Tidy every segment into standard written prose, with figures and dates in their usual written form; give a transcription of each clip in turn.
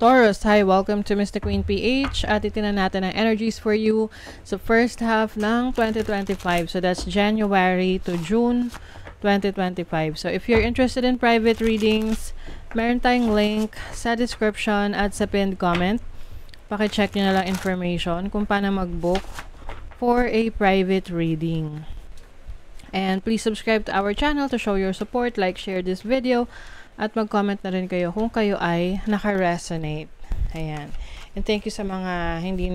Taurus, hi, welcome to Mr. Queen PH. At itinan natin ang energies for you sa first half ng 2025. So that's January to June 2025. So if you're interested in private readings, meron tayong link sa description at sa pinned comment. Pakicheck nyo na lang information kung paano mag-book for a private reading. And please subscribe to our channel to show your support, like, share this video, at mag-comment na rin kayo kung kayo ay naka-resonate. Ayan. And thank you sa mga hindi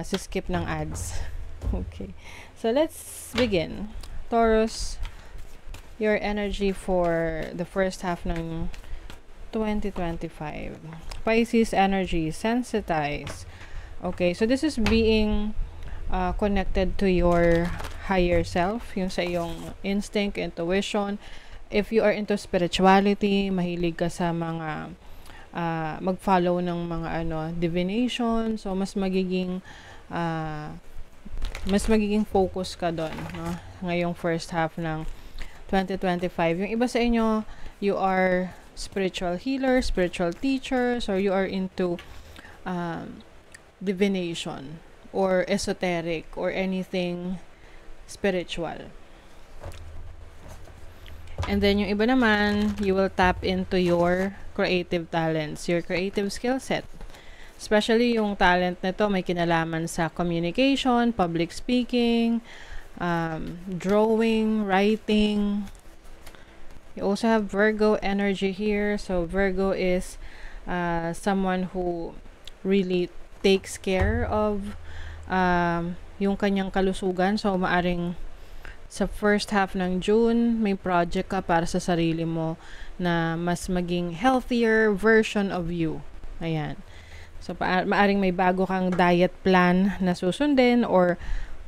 skip ng ads. Okay. So let's begin. Taurus, your energy for the first half ng 2025. Pisces energy, sensitize. Okay, so this is being connected to your higher self, yung sa iyong instinct, intuition. If you are into spirituality, mahilig ka sa mga mag-follow ng mga divination, so mas magiging focus ka doon, no? Ngayong first half ng 2025. Yung iba sa inyo, you are spiritual healer, spiritual teachers, or you are into divination or esoteric or anything spiritual. And then yung iba naman, you will tap into your creative talents, your creative skill set. Especially yung talent nito may kinalaman sa communication, public speaking, drawing, writing. You also have Virgo energy here. So Virgo is someone who really takes care of yung kanyang kalusugan. So maaring sa first half ng June, may project ka para sa sarili mo na mas maging healthier version of you. Ayan. So, maaring may bago kang diet plan na susundin or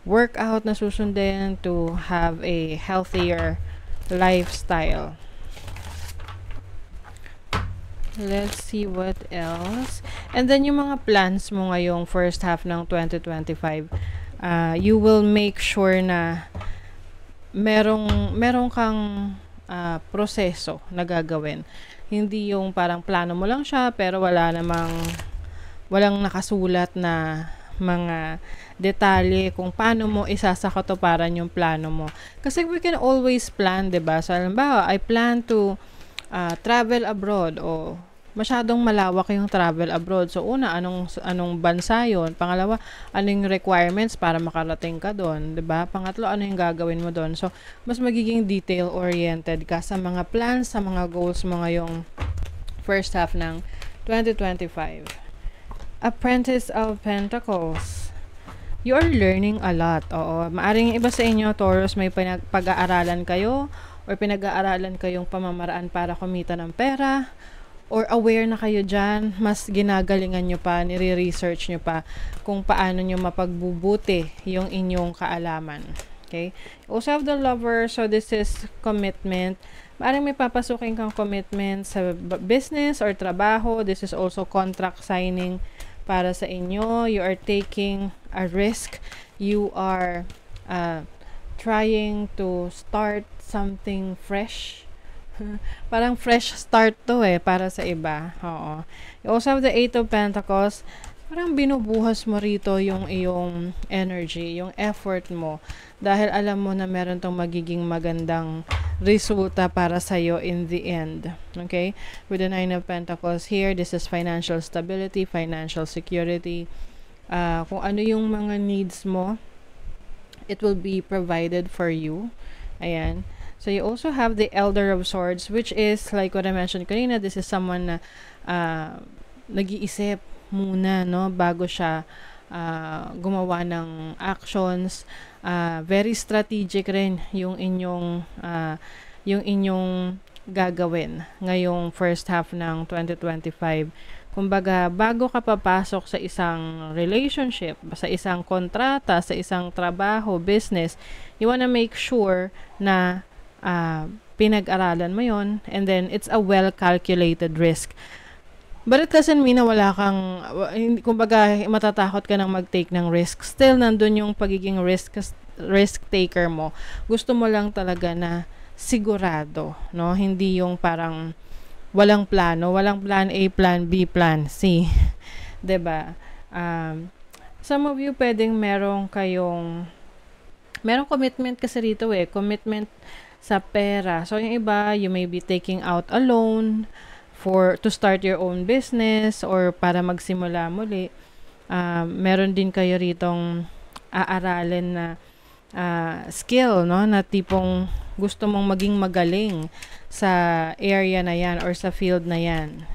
workout na susundin to have a healthier lifestyle. Let's see what else. And then, yung mga plans mo ngayong first half ng 2025, you will make sure na merong kang proseso na gagawin. Hindi yung parang plano mo lang siya pero walang nakasulat na mga detalye kung paano mo isasakatuparan yung plano mo. Kasi we can always plan, 'di ba? So, halimbawa, I plan to travel abroad o masyadong malawak yung travel abroad. So, una, anong bansa yun? Pangalawa, anong requirements para makarating ka doon? Diba? Pangatlo, ano yung gagawin mo doon? So, mas magiging detail-oriented ka sa mga plans, sa mga goals mo ngayong first half ng 2025. Apprentice of Pentacles. You are learning a lot. Oo. Maaring iba sa inyo, Taurus, may pag-aaralan kayo or pinag-aaralan kayong pamamaraan para kumita ng pera, or aware na kayo dyan, mas ginagalingan nyo pa, nire-research nyo pa kung paano nyo mapagbubuti yung inyong kaalaman. Okay? Also have the Lover, so this is commitment. Maaaring may papasukin kang commitment sa business or trabaho. This is also contract signing para sa inyo. You are taking a risk. You are trying to start something fresh. Parang fresh start to para sa iba. Oo. You also have the Eight of Pentacles. Parang binubuhas mo rito yung iyong energy, yung effort mo. Dahil alam mo na meron tong magiging magandang resulta para sa'yo in the end. Okay? With the Nine of Pentacles here, this is financial stability, financial security. Kung ano yung mga needs mo, it will be provided for you. Ayan. So, you also have the Elder of Swords, which is, like what I mentioned kanina, this is someone na nag-iisip muna, no, bago siya gumawa ng actions. Very strategic rin yung inyong gagawin ngayong first half ng 2025. Kumbaga, bago ka papasok sa isang relationship, sa isang kontrata, sa isang trabaho, business, you wanna make sure na pinag-aralan mo yon, and then it's a well-calculated risk. But it doesn't mean na wala kang, kumbaga, matatakot ka nang mag-take ng risk. Still, nandun yung pagiging risk taker mo. Gusto mo lang talaga na sigurado, no? Hindi yung parang walang plano, walang plan A, plan B, plan C. 'Di ba? Some of you pwedeng merong commitment kasi rito commitment sa pera. So yung iba, you may be taking out a loan to start your own business or para magsimula muli. Meron din kayo ritong aaralin na skill, no, na tipong gusto mong maging magaling sa area na yan or sa field na yan.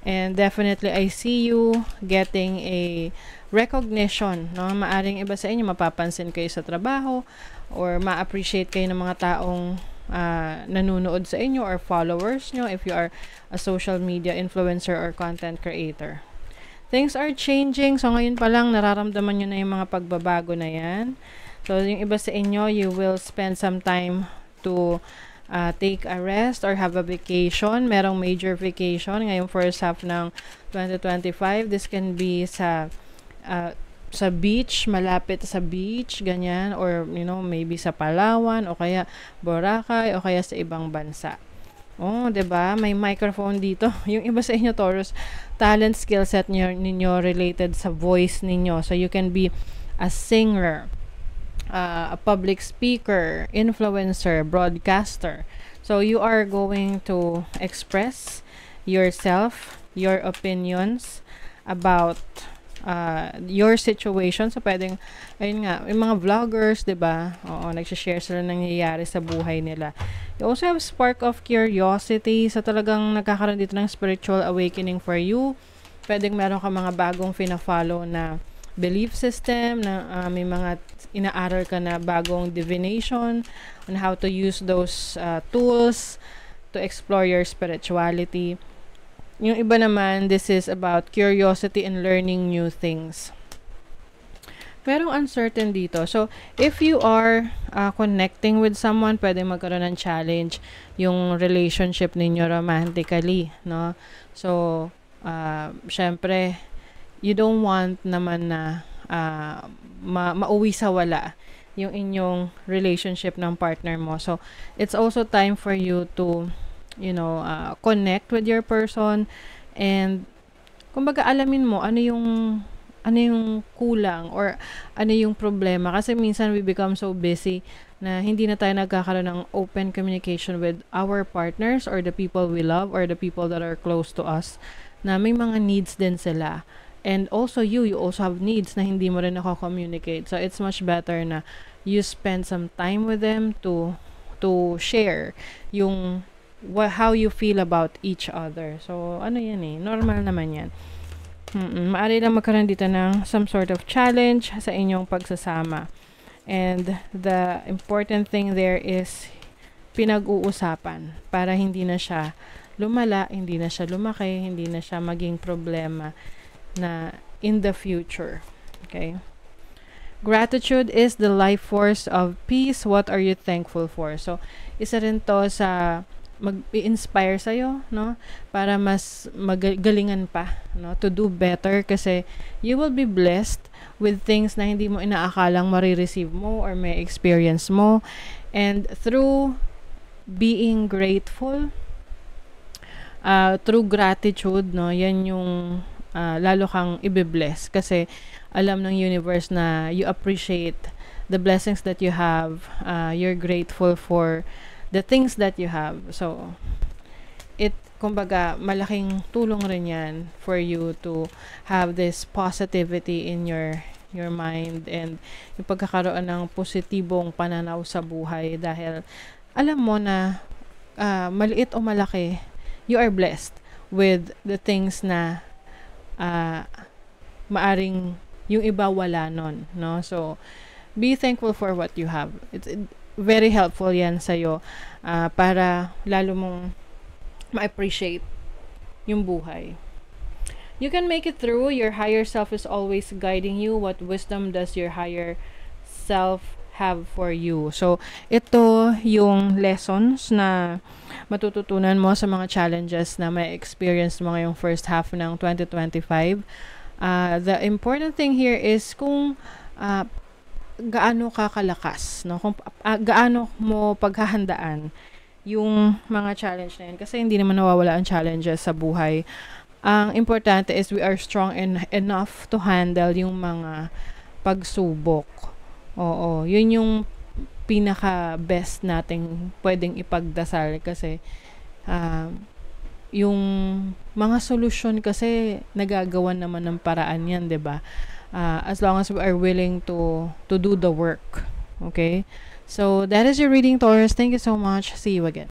And definitely, I see you getting a recognition, no? Maaring iba sa inyo, mapapansin kayo sa trabaho or ma-appreciate kayo ng mga taong nanonood sa inyo or followers nyo if you are a social media influencer or content creator. Things are changing. So, ngayon pa lang, nararamdaman nyo na yung mga pagbabago na yan. So, yung iba sa inyo, you will spend some time to take a rest or have a vacation. Merong major vacation ngayong first half ng 2025. This can be sa beach, malapit sa beach, ganyan, or maybe sa Palawan o kaya Boracay o kaya sa ibang bansa. Oh, 'di ba? May microphone dito. Yung iba sa inyo, Taurus, talent skill set ninyo related sa voice ninyo. So you can be a singer, a public speaker, influencer, broadcaster. So you are going to express yourself, your opinions about your situation. So pwedeng, ayun nga, yung mga vloggers, 'di ba? Oo, nagsi-share sila ng nangyayari sa buhay nila. You also have spark of curiosity. So talagang nagkakaroon dito ng spiritual awakening for you. Pwedeng meron ka mga bagong fina-follow na belief system, na may mga inaaral ka na bagong divination on how to use those tools to explore your spirituality. Yung iba naman, this is about curiosity and learning new things. Merong uncertain dito. So, if you are connecting with someone, pwede magkaroon ng challenge yung relationship ninyo romantically, no? So, syempre, you don't want naman na mauwi sa wala yung inyong relationship ng partner mo. So, it's also time for you to, connect with your person and, kumbaga, alamin mo ano yung kulang or ano yung problema. Kasi minsan we become so busy na hindi na tayo nagkakaroon ng open communication with our partners or the people we love or the people that are close to us, na may mga needs din sila. And also you also have needs na hindi mo rin nako-communicate. So it's much better na you spend some time with them to share yung how you feel about each other. So ano yan normal naman yan. Maaari lang magkaroon dito ng some sort of challenge sa inyong pagsasama. And the important thing there is pinag-uusapan para hindi na siya lumala, hindi na siya lumaki, hindi na siya maging problema na in the future. Okay? Gratitude is the life force of peace. What are you thankful for? So, isa rin to sa mag-inspire sa'yo, no? Para mas magalingan pa, no? To do better kasi you will be blessed with things na hindi mo inaakalang marireceive mo or may experience mo. And through being grateful, through gratitude, no? Yan yung lalo kang ibe-bless kasi alam ng universe na you appreciate the blessings that you have. You're grateful for the things that you have. So, kumbaga, malaking tulong rin yan for you to have this positivity in your mind and yung pagkakaroon ng positibong pananaw sa buhay dahil alam mo na maliit o malaki, you are blessed with the things na maaring yung iba wala nun, no? So, be thankful for what you have. It's very helpful yan sa'yo para lalo mong ma-appreciate yung buhay. You can make it through. Your higher self is always guiding you. What wisdom does your higher self have for you? So, ito yung lessons na matututunan mo sa mga challenges na may experience mo ngayong first half ng 2025. The important thing here is kung gaano ka kalakas, no? Kung gaano mo paghahandaan yung mga challenge na yun. Kasi hindi naman nawawala ang challenges sa buhay. Ang importante is we are strong enough to handle yung mga pagsubok. Oo, yun yung pinaka-best nating pwedeng ipagdasal kasi yung mga solusyon kasi nagagawan naman ng paraan yan, 'di ba? As long as we are willing to do the work. Okay? So, that is your reading, Taurus. Thank you so much. See you again.